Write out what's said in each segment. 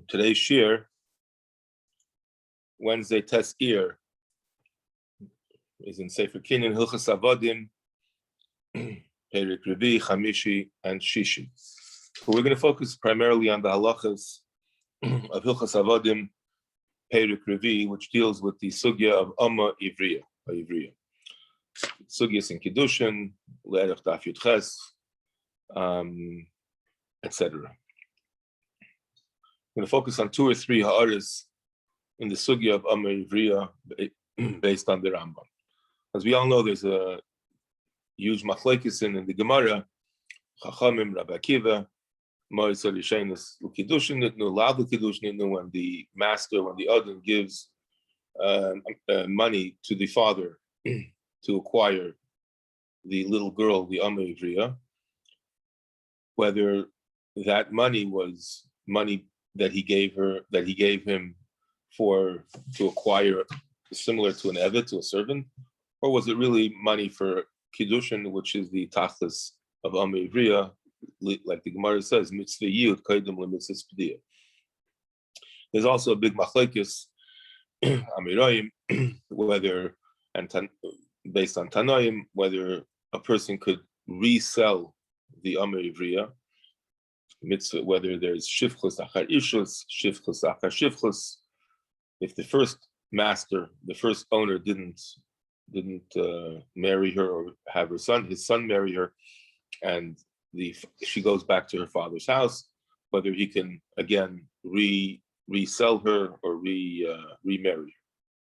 Today's shir, Wednesday test ear, is in Sefer Kinyan Hilchas Avadim, Perik Revi, Chamishi, and Shishi. So we're going to focus primarily on the halachas of Hilchas Avadim, Perik Revi, which deals with the sugya of Amma Ivriya. Sugyas in Kiddushin, Le'erech Daf Yud Ches, etc. I'm going to focus on 2 or 3 ha'aras in the sugya of Amma Ivriya based on the Rambam. As we all know, there's a huge machlekes in the Gemara, Chachamim, Rabbi Akiva, Moisel Yishenis L'Kiddushin Nitnu, Lav L'Kiddushin Nitnu, when the master, when the Avadim gives money to the father to acquire the little girl, the Amma Ivriya, whether that money was money that he gave him to acquire, similar to an eved, to a servant, or was it really money for Kiddushin, which is the tachlis of Amma Ivriya, like the Gemara says, mitzvah yiyud kaidem lemitzvah spediyah. There's also a big machlekes, Amirayim, whether, based on Tanoim, whether a person could resell the Amma Ivriya, mitzvah, whether there's shifchus achar ishus, shifchus achar shifchus. If the first master, the first owner didn't marry her or have his son marry her, and she goes back to her father's house, whether he can again resell her or remarry her.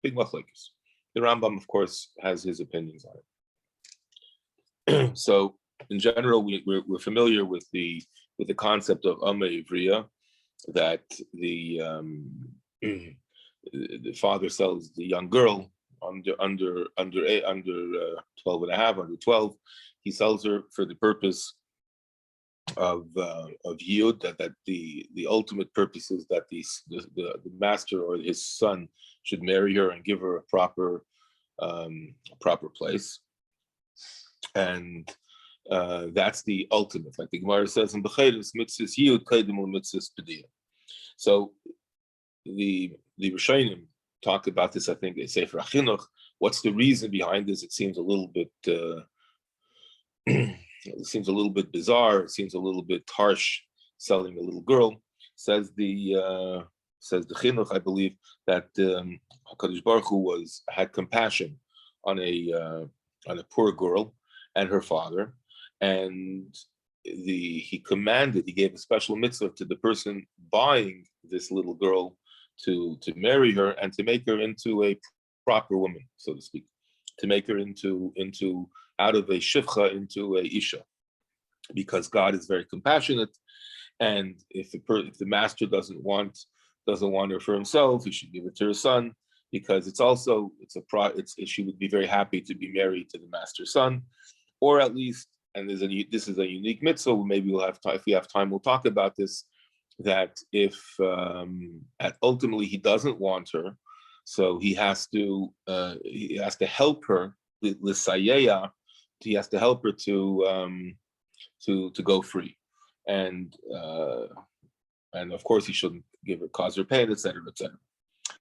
Big machlekes. The Rambam, of course, has his opinions on it. So, in general, we're familiar with the concept of Amma Ivriya, that the father sells the young girl under 12 and a half, under 12. He sells her for the purpose of yiyud, that the ultimate purpose is that the master or his son should marry her and give her a proper place, and that's the ultimate, like the Gemara says in Becheres, mitzvahs yiyud kaidem mitzvahs pediyah. So the Rishonim talk about this. I think they say for Achinuch. What's the reason behind this? It seems a little bit bizarre. It seems a little bit harsh, selling a little girl. Says the Chinuch, I believe, that HaKadosh Baruch Hu had compassion on a poor girl and her father, and he gave a special mitzvah to the person buying this little girl to marry her and to make her into a proper woman, so to speak, to make her into out of a shivcha into a isha, because God is very compassionate, and if the master doesn't want her for himself, he should give it to her son, because she would be very happy to be married to the master's son, or at least, and this is a unique mitzvah. Maybe we'll have time, if we have time, we'll talk about this. That if ultimately he doesn't want her, so he has to help her, l'sayeya, he has to help her to go free, and of course he shouldn't cause her pain, etc., etc.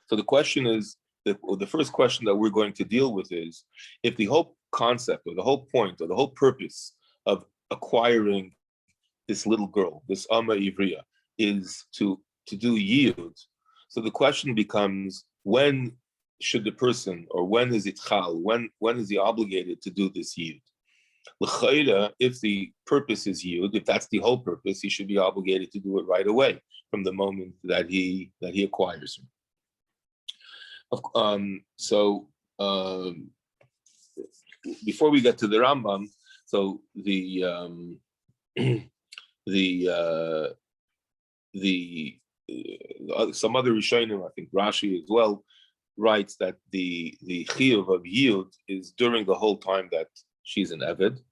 So the question is, the first question that we're going to deal with is, if the whole concept or the whole point or the whole purpose of acquiring this little girl, this Amma Ivriya, is to do yiyud. So the question becomes, when should the person, or when is it chal, when is he obligated to do this yiyud? L'chayda, if the purpose is yiyud, if that's the whole purpose, he should be obligated to do it right away, from the moment that he acquires her. Before we get to the Rambam, so some other Rishonim, I think Rashi as well, writes that the chiyuv of yiyud is during the whole time that she's an eved,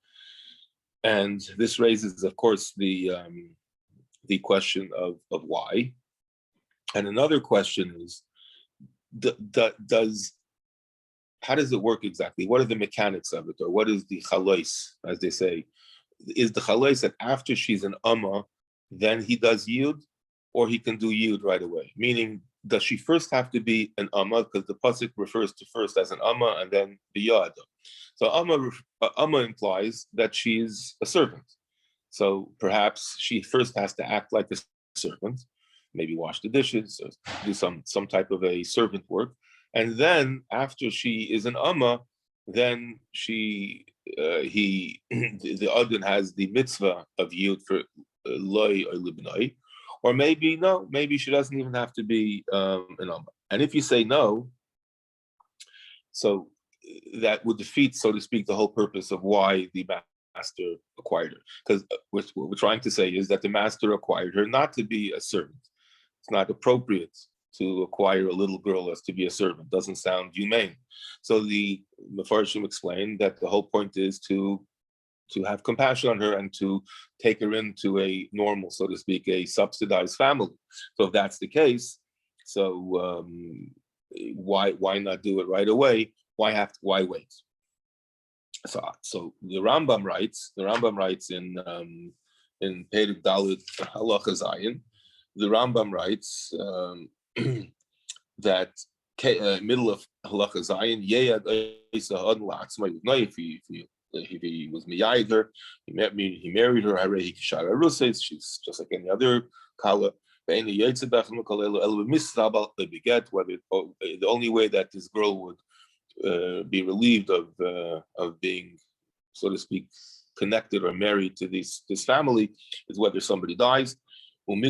and this raises, of course, the question of why. And another question is, how does it work exactly? What are the mechanics of it, or what is the chalais, as they say? Is the chalais that after she's an amma, then he does yiyud, or he can do yud right away. Meaning, does she first have to be an amma? Because the pasuk refers to first as an amma and then the yad. So amma implies that she is a servant. So perhaps she first has to act like a servant, maybe wash the dishes, or do some type of a servant work, and then after she is an amma, then the adon has the mitzvah of yud for loy or libnoi, or maybe no, maybe she doesn't even have to be an amma. And if you say no, so that would defeat, so to speak, the whole purpose of why the master acquired her. Because what we're trying to say is that the master acquired her not to be a servant. It's not appropriate to acquire a little girl as to be a servant. Doesn't sound humane. So the Mefarshim explained that the whole point is to have compassion on her and to take her into a normal, so to speak, a subsidized family. So if that's the case, so why not do it right away? Why wait? So the Rambam writes in Perek Dalet Halacha Zayin, the Rambam writes that middle of Halacha Zayin, Yeyad Eisa Hadon La'atzmai V'nai, if he was miyayid her, he married her, she's just like any other kala. Whether the only way that this girl would be relieved of being, so to speak, connected or married to this family is whether somebody dies. Of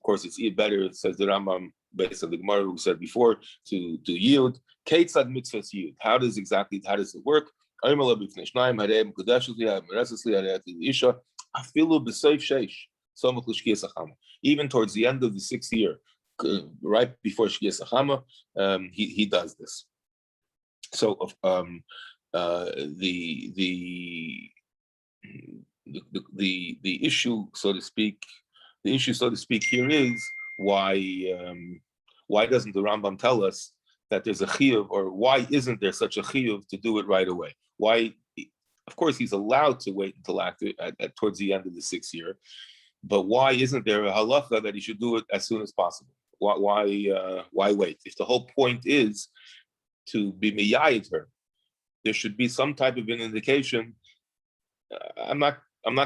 course, it's better, it says the Rambam, based on the Gemara who said before, to yield. How does it work? Even towards the end of the 6th year, right before Shkias Achama, he does this. So the issue, so to speak, here is why doesn't the Rambam tell us that there's a chiyuv, or why isn't there such a chiyuv to do it right away? Why? Of course, he's allowed to wait until towards the end of the 6th year, but why isn't there a halacha that he should do it as soon as possible? Why wait? If the whole point is to be miyayid her, there should be some type of an indication. I'm not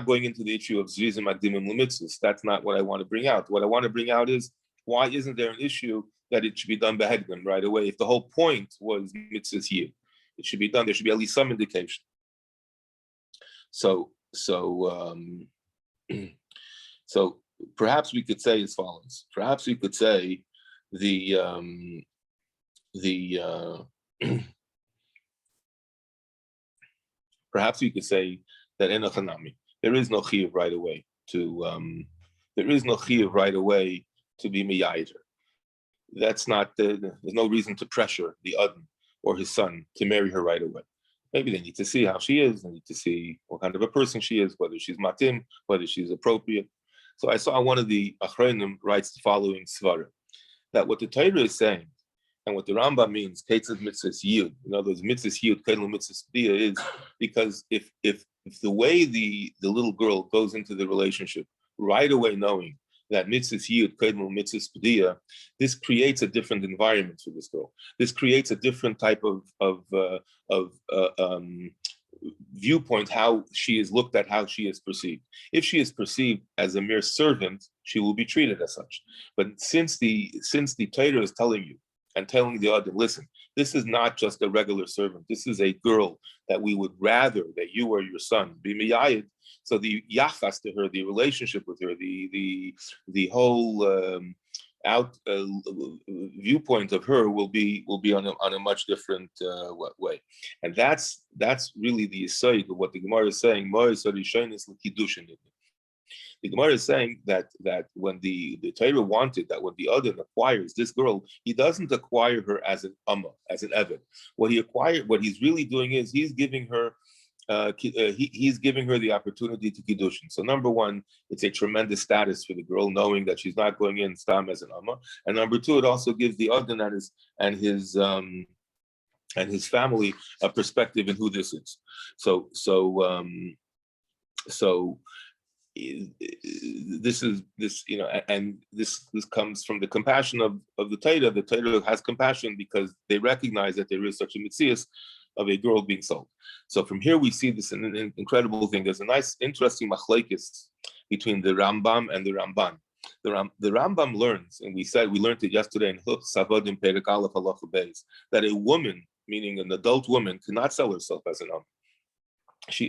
going into the issue of zrizim akdimim l'mitzvos. That's not what I want to bring out. What I want to bring out is, why isn't there an issue that it should be done behegdim right away? If the whole point was mitzvahs yid, it should be done. There should be at least some indication. So perhaps we could say as follows. Perhaps we could say perhaps we could say that in a chanami, there is no chiyuv right away to be miyayider. That's not there's no reason to pressure the adon or his son to marry her right away. Maybe they need to see how she is. They need to see what kind of a person she is, whether she's matim, whether she's appropriate. So I saw one of the achronim writes the following svara, that what the Torah is saying and what the Rambam means, Ketzad mitzvahs yud, in other words, mitzvahs yud, kedel mitzvahs b'dia, is because if the way the little girl goes into the relationship right away knowing that mitzvahs yud, kedel mitzvahs b'dia, this creates a different environment for this girl. This creates a different type of viewpoint, how she is looked at, how she is perceived. If she is perceived as a mere servant, she will be treated as such. But since the Torah is telling you and telling the other, listen, this is not just a regular servant. This is a girl that we would rather that you or your son be miyayid. So the yachas to her, the relationship with her, the whole viewpoint of her will be on a much different way, and that's really the aside of what the Gemara is saying. The Gemara is saying that when the Torah wanted that when the Adon acquires this girl, he doesn't acquire her as an amma, as an eved. What he's really doing is he's giving her the opportunity to kiddushin. So number one, it's a tremendous status for the girl, knowing that she's not going in stam as an amma, and number two, it also gives the Adon and his family a perspective in who this is. So and this comes from the compassion of the Torah. The Torah has compassion because they recognize that there is such a mitzias of a girl being sold. So from here we see this an incredible thing. There's a nice, interesting machlekes between the Rambam and the Ramban. The Rambam learns, and we learned it yesterday in Avadim Perek Aleph Halacha Beis, that a woman, meaning an adult woman, cannot sell herself as an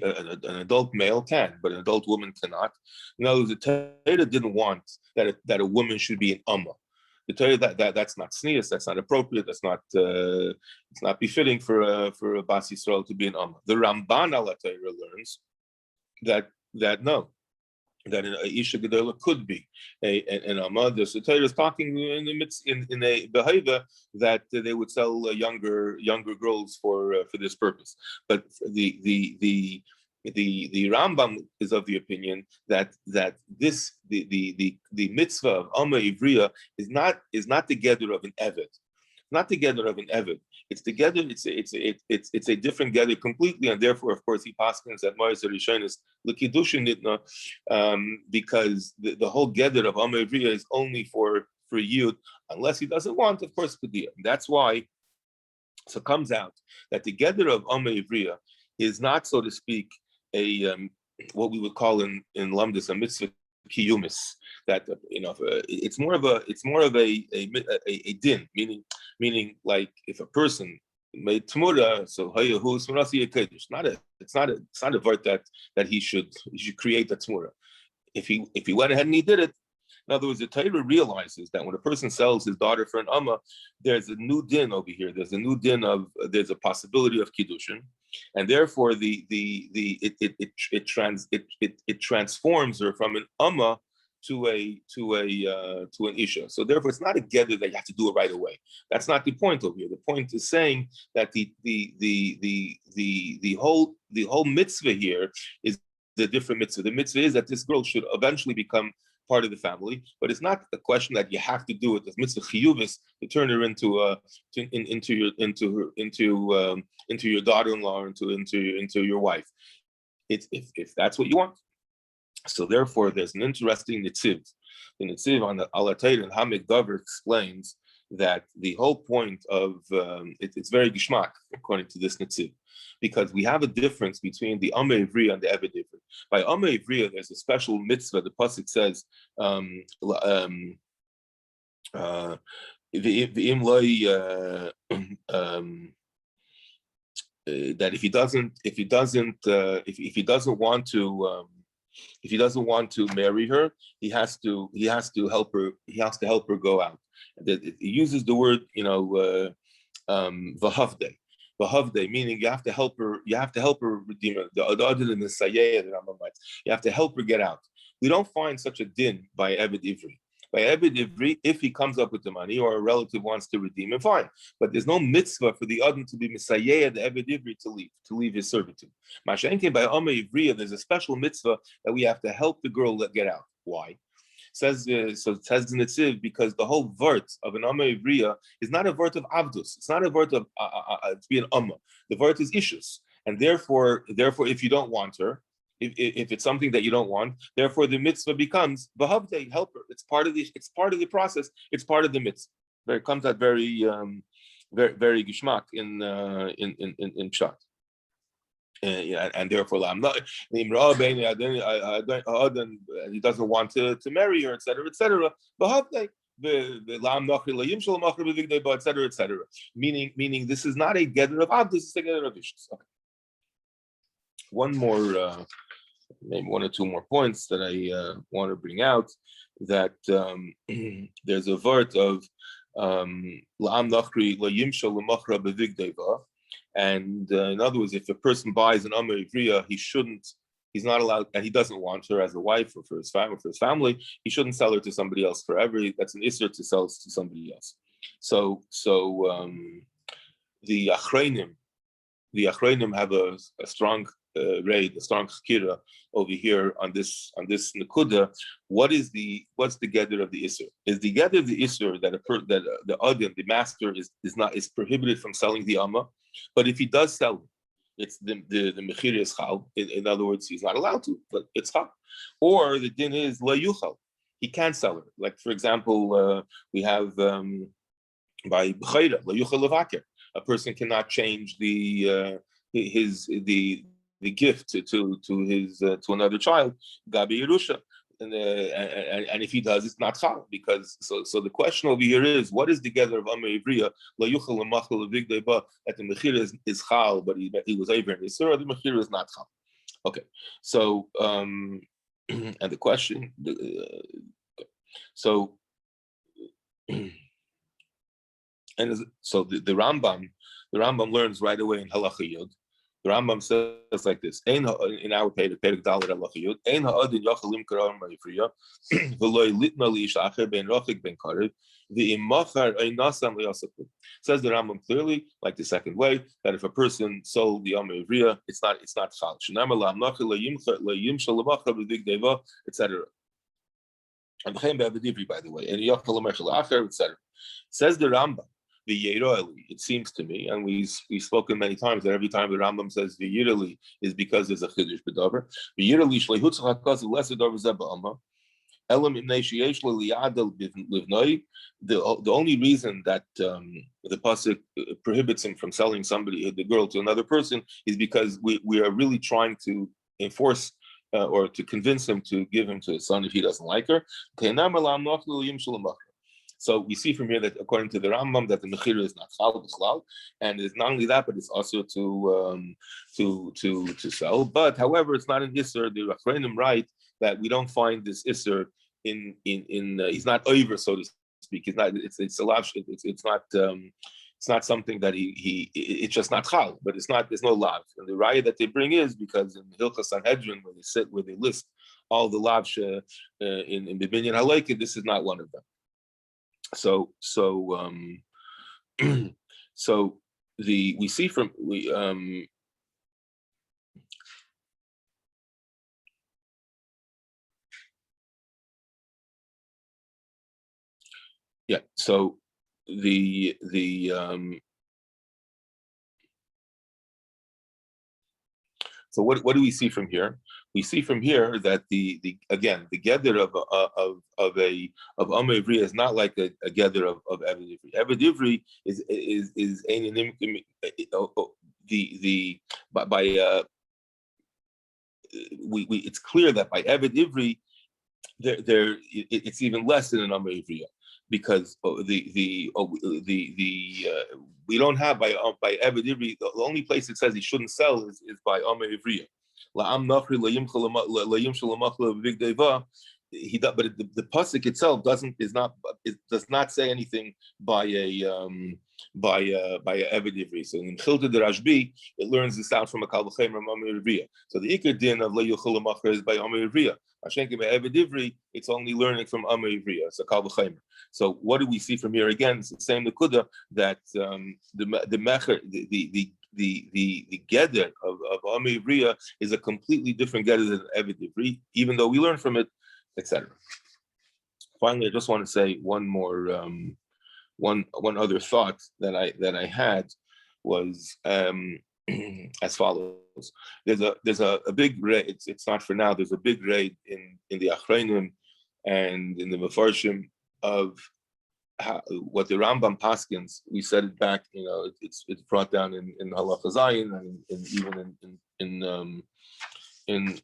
an adult male can, but an adult woman cannot. In other words, the Torah didn't want that a woman should be an amma. The Torah that's not sneas, that's not appropriate, that's not it's not befitting for a Bas Yisrael to be an amma. The Ramban al Torah learns that no, that an Isha Gedola could be an Amma. The Torah is talking in a behavior that they would sell younger girls for this purpose. But the Rambam is of the opinion that this the mitzvah of Amma Ivriya is not the gather of an Eved. Not the gather of an Eved. It's the gather. It's a different gather completely, and therefore, of course, he paskins that Ma'aser Rishon is l'kiddushin nitna, because the whole gather of Amma Ivriya is only for Yud, unless he doesn't want, of course, Kediyah. That's why. So it comes out that the gather of Amma Ivriya is not, so to speak, a what we would call in Lamdus a mitzvah kiyumis. That it's more of a din, meaning like if a person made tmura, so it's not a vart that he should create that tmura. If he went ahead and he did it. In other words, the Torah realizes that when a person sells his daughter for an amma, there's a new din over here. There's a new din there's a possibility of kiddushin, and therefore it transforms her from an amma to an isha. So therefore, it's not a gather that you have to do it right away. That's not the point over here. The point is saying that the whole mitzvah here is the different mitzvah. The mitzvah is that this girl should eventually become part of the family, but it's not a question that you have to do it. This mitzvah chiyuvis to turn her into your daughter-in-law, or into your wife. It's if that's what you want. So therefore, there's an interesting nitziv. The nitziv on the Alatayr and Hamid Dover explains that the whole point of it's very gishmak according to this nitziv, because we have a difference between the Amma Ivriya and the Eved Ivri. By Amma Ivriya, there's a special mitzvah. The pasuk says that if he doesn't want to marry her, he has to help her. He has to help her go out. It uses the word, v'havdei. V'havdei, meaning you have to help her. You have to help her redeem her. The other than the sayeh, the Rambam writes, you have to help her get out. We don't find such a din by Eved Ivri. By Eved Ivri, if he comes up with the money or a relative wants to redeem him, fine. But there's no mitzvah for the Adam to be Messiah, the Eved Ivri, to leave his servitude. Mashenke by Amma Ivriya, there's a special mitzvah that we have to help the girl get out. Why? So it says in Nitziv, because the whole vert of an Amma Ivriya is not a vert of Avdus. It's not a vert of to be an Amma. The vert is Ishus. And therefore, if you don't want her, if it's something that you don't want, therefore the mitzvah becomes v'havdei, help her. It's part of the process. It's part of the mitzvah. It comes out very very gishmak in pshat. And therefore, I'm not. He doesn't want to marry her, etc., etc. V'havdei. etc. Meaning, this is not a gather of abdus, it's a gather of issues. Okay. One more. Maybe one or two more points that I want to bring out, that there's a vart of la'am nachri la'yimshal l'machra bevigdeva, and in other words, if a person buys an Amma Ivriya, he's not allowed, and he doesn't want her as a wife or for his family, he shouldn't sell her to somebody else forever. That's an isser to sell to somebody else. So the Achreinim have a strong raid, a strong chakira over here on this nekuda. What's the gather of the isur? Is the gather of the isur that the Adam, the master, is prohibited from selling the amma? But if he does sell it, it's the mechira is chal. In other words, he's not allowed to, but it's chal. Or the din is la yuchal. He can't sell her. Like for example, we have by b'chayra la yuchal levaker. A person cannot change the gift to his to another child. Gabi Yerusha. And if he does, it's not chal, because so the question over here is, what is the gather of Amar Ivriya la yuchal lemachal levigdei that the mechira is chal, but he was over in Yisra, the mechira is not chal. Okay, so and the question, so and so the Rambam learns right away in Halacha Yud. The Rambam says like this: in our Perek Dalet Halacha Yud, ein ha'adin yachal limkar Amar Ivriya v'lo litna liisha acher ben rochik ben karev v'imachar einasam liyasapu. Says the Rambam clearly, like the second way, that if a person sold the Amar Ivriya, it's not chal. Shenamar la'amnachil la'yimshal l'machar b'dig deva, etc. And Avadim, by the way, and yachal l'machal acher, etc. Says the Rambam. The Yeroli, it seems to me, and we've spoken many times that every time the Rambam says the Yeroli is because there's a chiddush b'davar. The Yeroli shleichutz hakaz lesser davar zeh ba'ama. Elam imnei sheyesh liyadel livnoi. The only reason that the pasuk prohibits him from selling the girl to another person is because we are really trying to enforce or to convince him to give him to his son if he doesn't like her. So we see from here that according to the Rambam that the mechira is not chal b'chlal, and it's not only that, but it's also to sell. But however, it's not an isser. The Rachronim write that we don't find this isser in he's not over, so to speak. It's not. It's a lav. It's not something that it's just not chal, but it's not. There's no lav. And the raya that they bring is because in Hilchas Sanhedrin, where they list all the lavs in Bibinyan Halakha, this is not one of them. So we see from so so what do we see from here? We see from here that the gather of Amar Ivriya is not like a gather of Eved Ivri. Eved Ivri is it's clear that by Eved Ivri it's even less than an Amar Ivriya, because we don't have by Eved Ivri, the only place it says he shouldn't sell is by Amar Ivriya. But the pasuk itself does not say anything by a Eved Ivri. So in Chilta de Rashbi, it learns this out from a Kal V'chemer Amar Ivriya. So the Iker din of Le'yuchel L'machar is by Amar Ivriya. Hashenke by Eved Ivri, it's only learning from Amar Ivriya. So Kal V'chemer. So what do we see from here again? It's the same Nekuda that the mecher, the gather of Amar Ivriya is a completely different gather than Eved Ivri, even though we learn from it, etc. Finally, I just want to say one more, one other thought that I had was as follows. There's a big raid. It's not for now. There's a big raid in the Achronim and in the Mefarshim of what the Rambam paskins. We said it back. It's brought down in Halacha Zayin and even in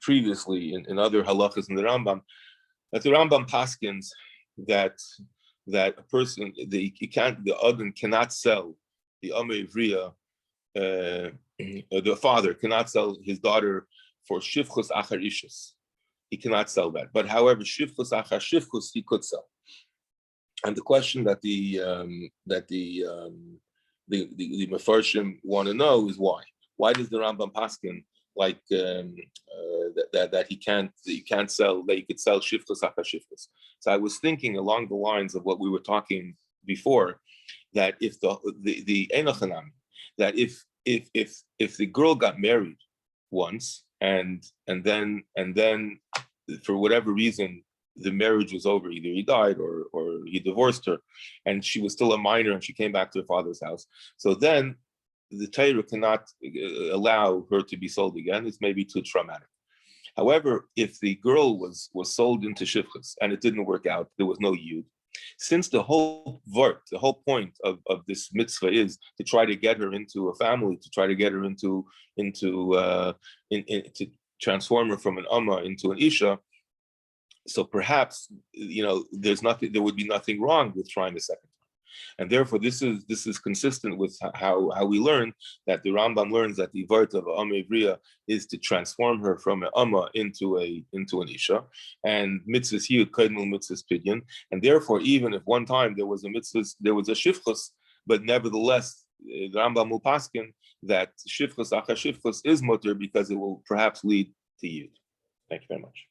previously in other halachas in the Rambam, that the Rambam paskins that a person the Adam cannot sell the Amar Ivriya, the father cannot sell his daughter for shivchus achar ishus. He cannot sell that. But however, shivchus achar shivchus he could sell. And the question that the Mefarshim want to know is why? Why does the Rambam paskin like that you can't sell, that you could sell shiftless achar shiftless? So I was thinking along the lines of what we were talking before, that if the enochanami, that if the girl got married once and then for whatever reason the marriage was over, either he died or he divorced her, and she was still a minor and she came back to her father's house, so then the Torah cannot allow her to be sold again. It's maybe too traumatic. However, if the girl was sold into shivchus and it didn't work out, there was no yud. Since the whole point of this mitzvah is to try to get her into a family, to try to get her to transform her from an amma into an isha. So perhaps there would be nothing wrong with trying a second time, and therefore this is consistent with how we learn that the Rambam learns that the vart of Amma Ivriya is to transform her from an Amma into an Isha, and mitzvahs here kaidmul mitzvahs pidyon, and therefore even if one time there was a shifchus, but nevertheless the Rambam will paskin that shifchus achar shifchus is mutter because it will perhaps lead to yud. Thank you very much.